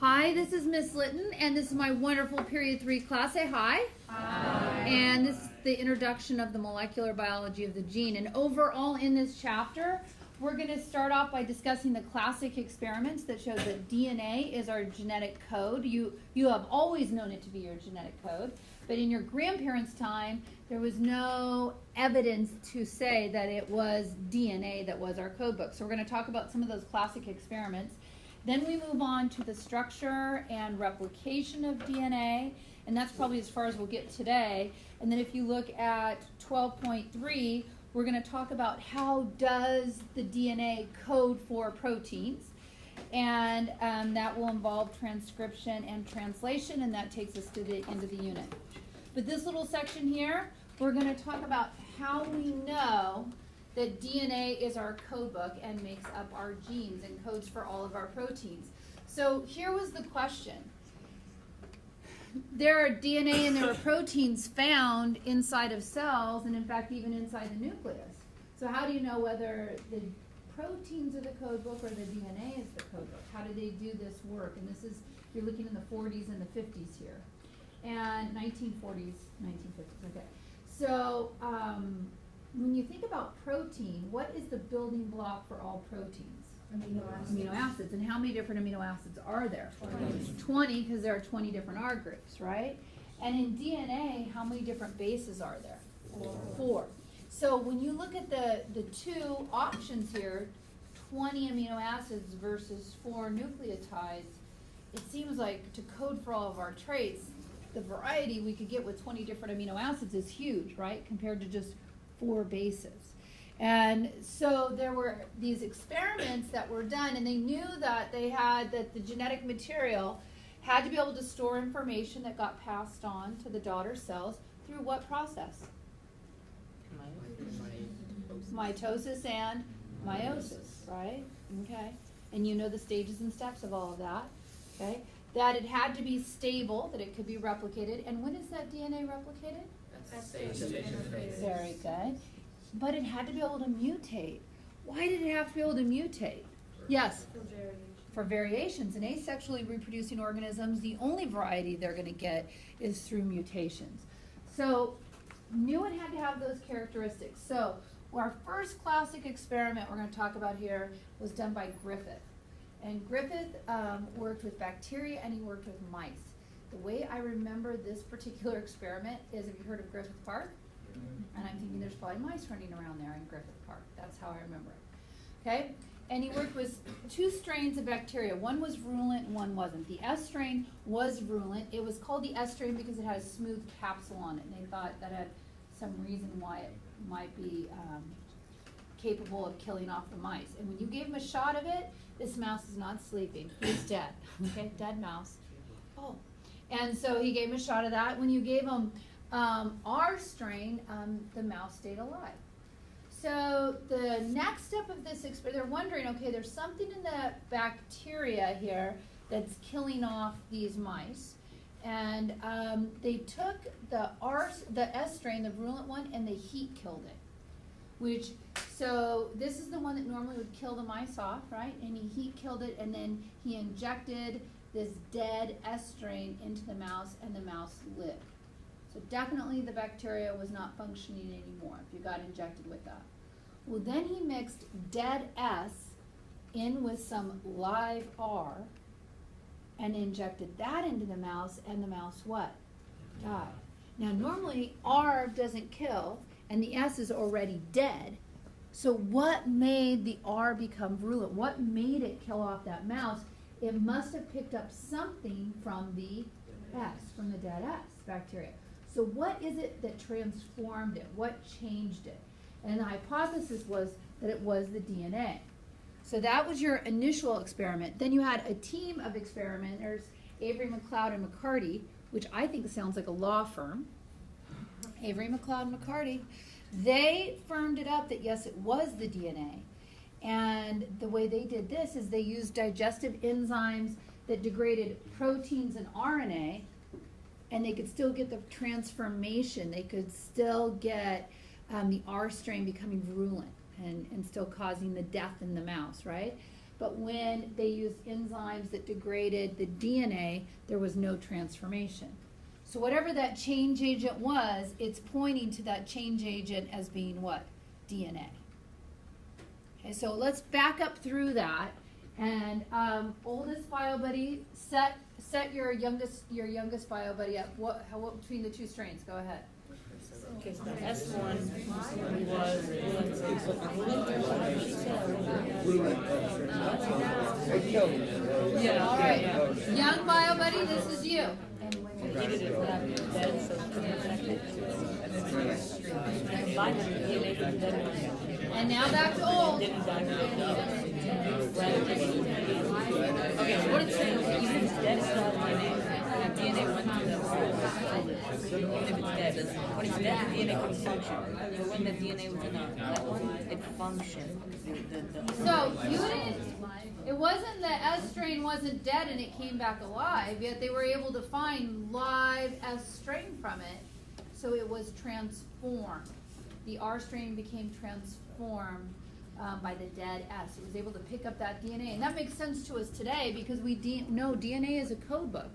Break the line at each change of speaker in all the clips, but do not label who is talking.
Hi, this is Miss Litton, and this is my wonderful Period 3 class. Say hi.
Hi.
And this is the introduction of the molecular biology of the gene. And overall in this chapter, we're going to start off by discussing the classic experiments that show that DNA is our genetic code. You have always known it to be your genetic code, but in your grandparents' time, there was no evidence to say that it was DNA that was our code book. So we're going to talk about some of those classic experiments. Then we move on to the structure and replication of DNA, and that's probably as far as we'll get today. And then if you look at 12.3, we're going to talk about how does the DNA code for proteins, and that will involve transcription and translation, and that takes us to the end of the unit. But this little section here, we're going to talk about how we know that DNA is our code book and makes up our genes and codes for all of our proteins. So here was the question. There are DNA and there are proteins found inside of cells, and in fact even inside the nucleus. So how do you know whether the proteins are the code book or the DNA is the code book? How do they do this work? And this is, you're looking in the 40s and the 50s here. And 1940s, 1950s, okay. So when you think about protein, what is the building block for all proteins? Amino acids. And how many different amino acids are there? 20, because there are 20 different R groups, right? And in DNA, how many different bases are there? 4. So when you look at the two options here, 20 amino acids versus 4 nucleotides, it seems like to code for all of our traits, the variety we could get with 20 different amino acids is huge, right? Compared to just 4 bases. And so there were these experiments that were done, and they knew that the genetic material had to be able to store information that got passed on to the daughter cells through what process? Mitosis and meiosis, right? Okay. And you know the stages and steps of all of that, okay? That it had to be stable, that it could be replicated. And when is that DNA replicated? Very good. But it had to be able to mutate. Why did it have to be able to mutate? Yes? For variations. In asexually reproducing organisms, the only variety they're going to get is through mutations. So, knew it had to have those characteristics. So, our first classic experiment we're going to talk about here was done by Griffith. And Griffith worked with bacteria and he worked with mice. The way I remember this particular experiment is, have you heard of Griffith Park? And I'm thinking there's probably mice running around there in Griffith Park. That's how I remember it. Okay? And he worked with 2 strains of bacteria. One was virulent and one wasn't. The S strain was virulent. It was called the S strain because it had a smooth capsule on it. And they thought that had some reason why it might be capable of killing off the mice. And when you gave him a shot of it, this mouse is not sleeping. He's dead. Okay? Dead mouse. Oh. And so he gave him a shot of that. When you gave him R strain, the mouse stayed alive. So the next step of this experiment, they're wondering, okay, there's something in the bacteria here that's killing off these mice. And they took the S strain, the virulent one, and they heat killed it. So this is the one that normally would kill the mice off, right? And he heat killed it, and then he injected this dead S strain into the mouse, and the mouse lived. So definitely the bacteria was not functioning anymore if you got injected with that. Well, then he mixed dead S in with some live R and injected that into the mouse, and the mouse what? Died. Now normally R doesn't kill and the S is already dead. So what made the R become virulent? What made it kill off that mouse? It must have picked up something from the S, from the dead S bacteria. So what is it that transformed it? What changed it? And the hypothesis was that it was the DNA. So that was your initial experiment. Then you had a team of experimenters, Avery, McLeod, and McCarty, which I think sounds like a law firm. Avery, McLeod, and McCarty. They firmed it up that yes, it was the DNA. And the way they did this is they used digestive enzymes that degraded proteins and RNA, and they could still get the transformation. They could still get the R strain becoming virulent and still causing the death in the mouse, right? but when they used enzymes that degraded the DNA, there was no transformation. So whatever that change agent was, it's pointing to that change agent as being what? DNA. Okay, so let's back up through that. And oldest bio buddy, set your youngest bio buddy up. What between the two strains? Go ahead.
Okay, so the S1 was
yeah. All right. Young bio buddy, this is you. And now back to old.
Okay, so what it's saying is even if it's dead, it's not DNA went to the even if it's dead. When it's dead, the DNA can function. So when the DNA was in that one, it functioned.
So you didn't, it wasn't the S strain wasn't dead and it came back alive, yet they were able to find live S strain from it. So it was transformed. The R strain became transformed by the dead S. It was able to pick up that DNA. And that makes sense to us today because we know DNA is a code book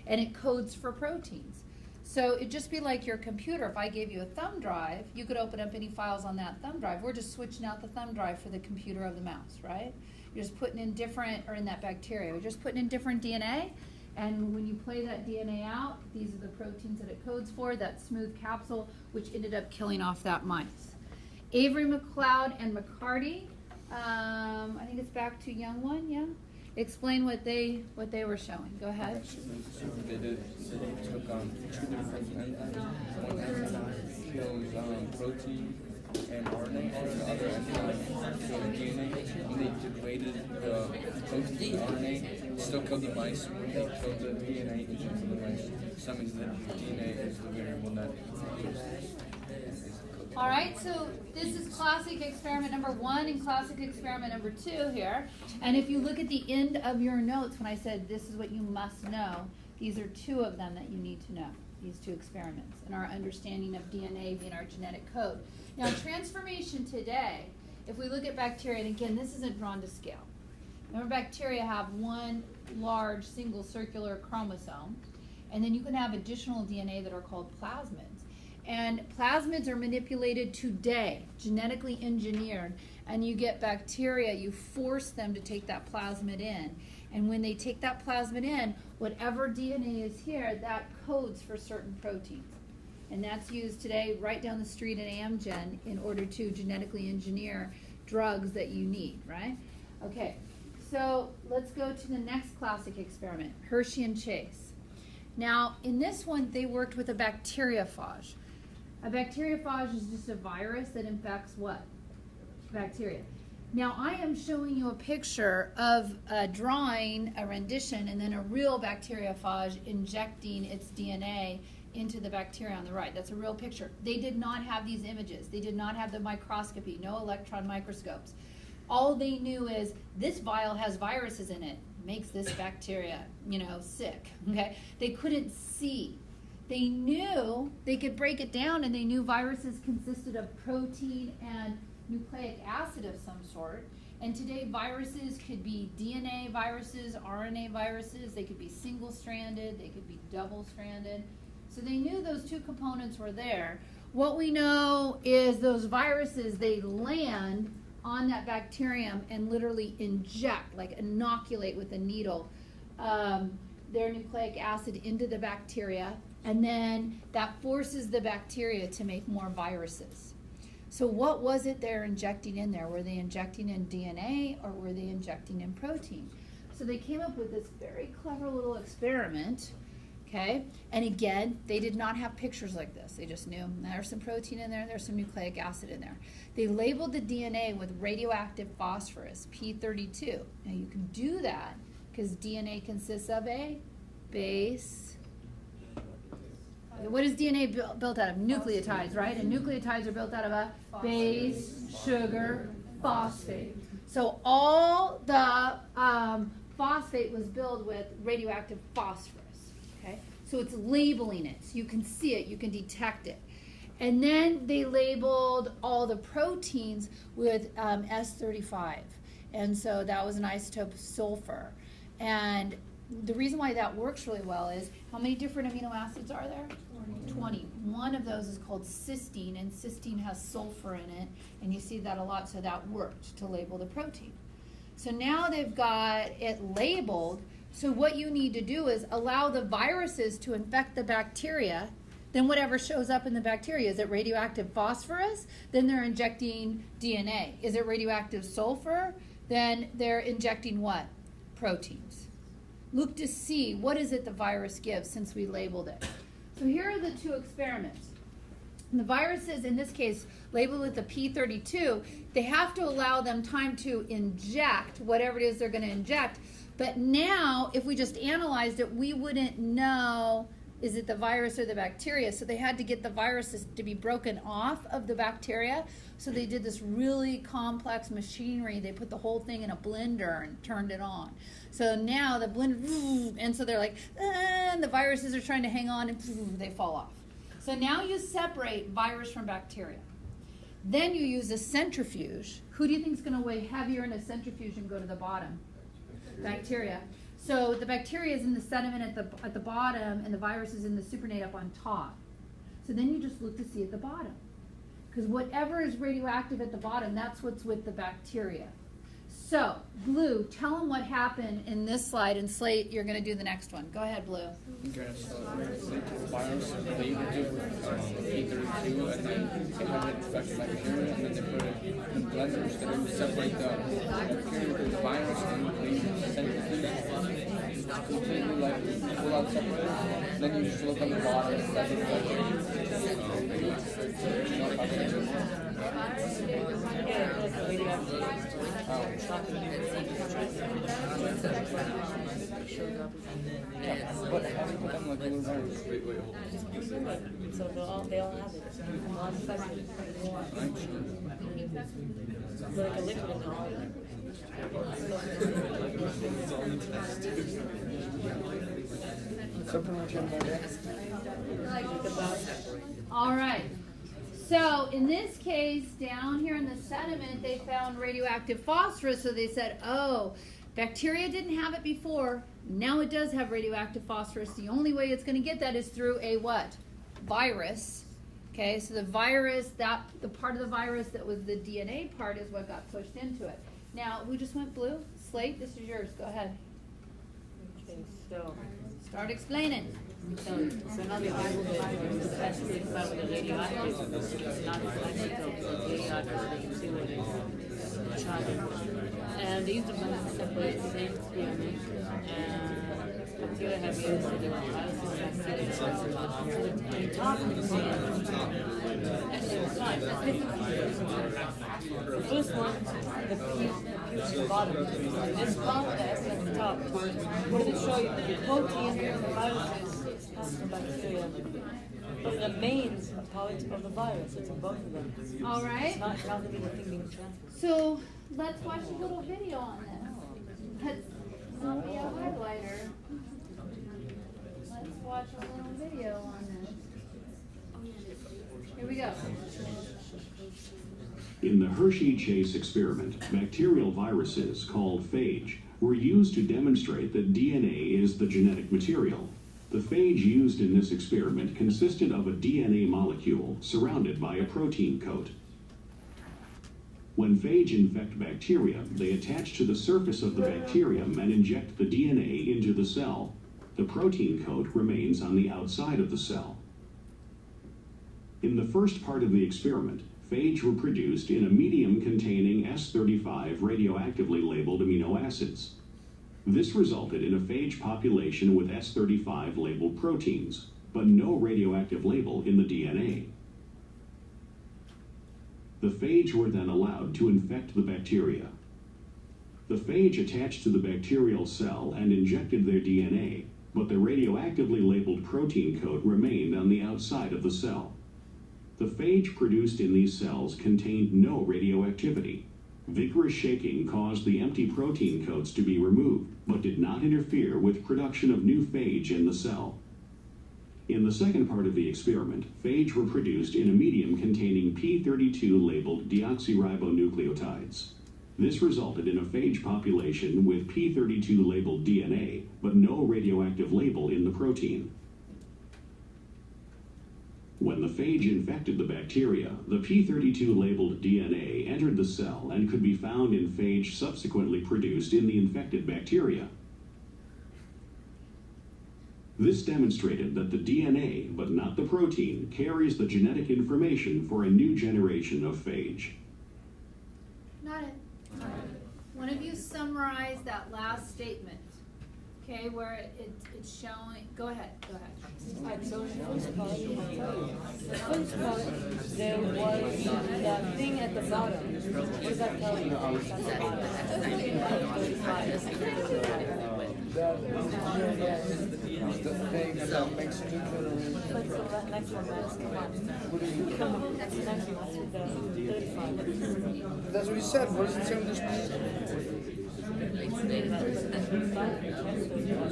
and it codes for proteins. So it'd just be like your computer. If I gave you a thumb drive, you could open up any files on that thumb drive. We're just switching out the thumb drive for the computer of the mouse, right? You're just putting in different, or in that bacteria, you're just putting in different DNA. And when you play that DNA out, these are the proteins that it codes for, that smooth capsule, which ended up killing off that mice. Avery, McLeod, and McCarty, I think it's back to young one, yeah? Explain what they were showing. Go ahead.
They took two different enzymes. One enzyme kills protein and RNA, and the other enzyme killed DNA. When they degraded the protein and RNA, it still killed the mice. When they killed the DNA, it didn't kill the mice. So that means that DNA is the variable that
all right, so this is classic experiment number 1 and classic experiment number 2 here. And if you look at the end of your notes, when I said this is what you must know, these are 2 of them that you need to know, these 2 experiments, and our understanding of DNA being our genetic code. Now, transformation today, if we look at bacteria, and again, this isn't drawn to scale. Remember, bacteria have one large single circular chromosome, and then you can have additional DNA that are called plasmids. And plasmids are manipulated today, genetically engineered, and you get bacteria, you force them to take that plasmid in. And when they take that plasmid in, whatever DNA is here, that codes for certain proteins. And that's used today right down the street at Amgen in order to genetically engineer drugs that you need, right? Okay, so let's go to the next classic experiment, Hershey and Chase. Now, in this one, they worked with a bacteriophage. A bacteriophage is just a virus that infects what? Bacteria. Now, I am showing you a picture of a drawing, a rendition, and then a real bacteriophage injecting its DNA into the bacteria on the right. That's a real picture. They did not have these images. They did not have the microscopy, no electron microscopes. All they knew is this vial has viruses in it, makes this bacteria, sick, okay? They couldn't see. They knew they could break it down, and they knew viruses consisted of protein and nucleic acid of some sort. And today viruses could be DNA viruses, RNA viruses, they could be single-stranded, they could be double-stranded. So they knew those 2 components were there. What we know is those viruses, they land on that bacterium and literally inject, like inoculate with a needle, their nucleic acid into the bacteria, and then that forces the bacteria to make more viruses. So what was it they're injecting in there? Were they injecting in DNA or were they injecting in protein? So they came up with this very clever little experiment, okay? And again, they did not have pictures like this. They just knew there's some protein in there, there's some nucleic acid in there. They labeled the DNA with radioactive phosphorus, P32. Now you can do that because DNA consists of a base. What is DNA built out of? Nucleotides, right? And nucleotides are built out of a base, sugar, phosphate. So all the phosphate was built with radioactive phosphorus, okay? So it's labeling it, so you can see it, you can detect it. And then they labeled all the proteins with S35. And so that was an isotope of sulfur. And the reason why that works really well is, how many different amino acids are there? 20. One of those is called cysteine, and cysteine has sulfur in it, and you see that a lot, so that worked to label the protein. So now they've got it labeled, so what you need to do is allow the viruses to infect the bacteria. Then whatever shows up in the bacteria, is it radioactive phosphorus? Then they're injecting DNA. Is it radioactive sulfur? Then they're injecting what? Proteins. Look to see, what is it the virus gives since we labeled it. So here are the two experiments. And the viruses, in this case, labeled with the P32, they have to allow them time to inject whatever it is they're going to inject. But now, if we just analyzed it, we wouldn't know, is it the virus or the bacteria? So they had to get the viruses to be broken off of the bacteria. So they did this really complex machinery. They put the whole thing in a blender and turned it on. So now the blender, and so they're like, and the viruses are trying to hang on, and they fall off. So now you separate virus from bacteria. Then you use a centrifuge. Who do you think is going to weigh heavier in a centrifuge and go to the bottom? Bacteria. So the bacteria is in the sediment at the bottom, and the virus is in the supernate up on top. So then you just look to see at the bottom. Because whatever is radioactive at the bottom, that's what's with the bacteria. So, Blue, tell them what happened in this slide, and Slate, you're going to do the next one. Go ahead, Blue.
Okay, so they took the virus, they did P32, and then they had it infect bacteria, and then they put it in blenders that would separate the bacteria from the virus, and they centrifuge completely like pull out separate. Then you just look on the bottom, that's but how do you become like a little virus?
So they all have it. All infected. Like a liquid in all of them.
All right. So in this case, down here in the sediment, they found radioactive phosphorus. So they said, oh, bacteria didn't have it before. Now it does have radioactive phosphorus. The only way it's going to get that is through a what? Virus. Okay, so the virus, the part of the virus that was the DNA part is what got pushed into it. Now, we just went blue. Slate, this is yours. Go ahead.
Okay, so
start explaining.
So now they label the best thing about the radioactive. It's not isotopes, it's radioactive, so they can see what it is. And they use the blend to separate the same DNA. And bacteria have used it in viruses, bacteria. So on top of the the first one, the P at the bottom. This part, the S at the top. What does it show you? The protein in the viruses has the bacteria. But the main part of the virus, it's in both of them.
All right.
It's not going to be the thing being transferred.
So let's watch a little video on this. Let's not be a highlighter. Let's watch a little video on this. Here we go.
In the Hershey-Chase experiment, bacterial viruses, called phage, were used to demonstrate that DNA is the genetic material. The phage used in this experiment consisted of a DNA molecule surrounded by a protein coat. When phage infect bacteria, they attach to the surface of the bacterium and inject the DNA into the cell. The protein coat remains on the outside of the cell. In the first part of the experiment, phage were produced in a medium containing S35 radioactively labeled amino acids. This resulted in a phage population with S35 labeled proteins, but no radioactive label in the DNA. The phage were then allowed to infect the bacteria. The phage attached to the bacterial cell and injected their DNA, but the radioactively labeled protein coat remained on the outside of the cell. The phage produced in these cells contained no radioactivity. Vigorous shaking caused the empty protein coats to be removed, but did not interfere with production of new phage in the cell. In the second part of the experiment, phage were produced in a medium containing P32 labeled deoxyribonucleotides. This resulted in a phage population with P32 labeled DNA, but no radioactive label in the protein. When the phage infected the bacteria, the P32 labeled DNA entered the cell and could be found in phage subsequently produced in the infected bacteria. This demonstrated that the DNA, but not the protein, carries the genetic information for a new generation of phage.
Not it. One of you summarize that last statement, okay, where it's showing, go ahead.
Alright, so in the first part, the first part, there was the thing at the bottom. What does that tell you? It's at the bottom.
The thing that makes new generation.
But so that next one, Max, come on. That's the next one, that's the 35.
That's what he said. What does it say on this piece? He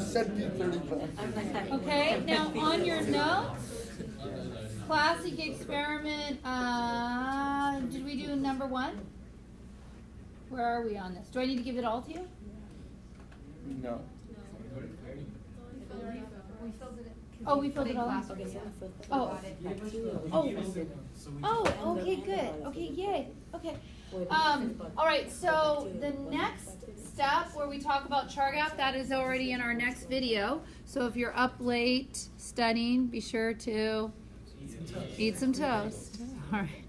said P35.
Okay, now on your notes, classic experiment, did we do number 1? Where are we on this? Do I need to give it all to you?
No.
Oh, we filled it all in? Oh. Oh, okay, good. Okay, yay. Okay. All right, so the next step where we talk about Chargaff, that is already in our next video. So if you're up late studying, be sure to eat some toast. All right.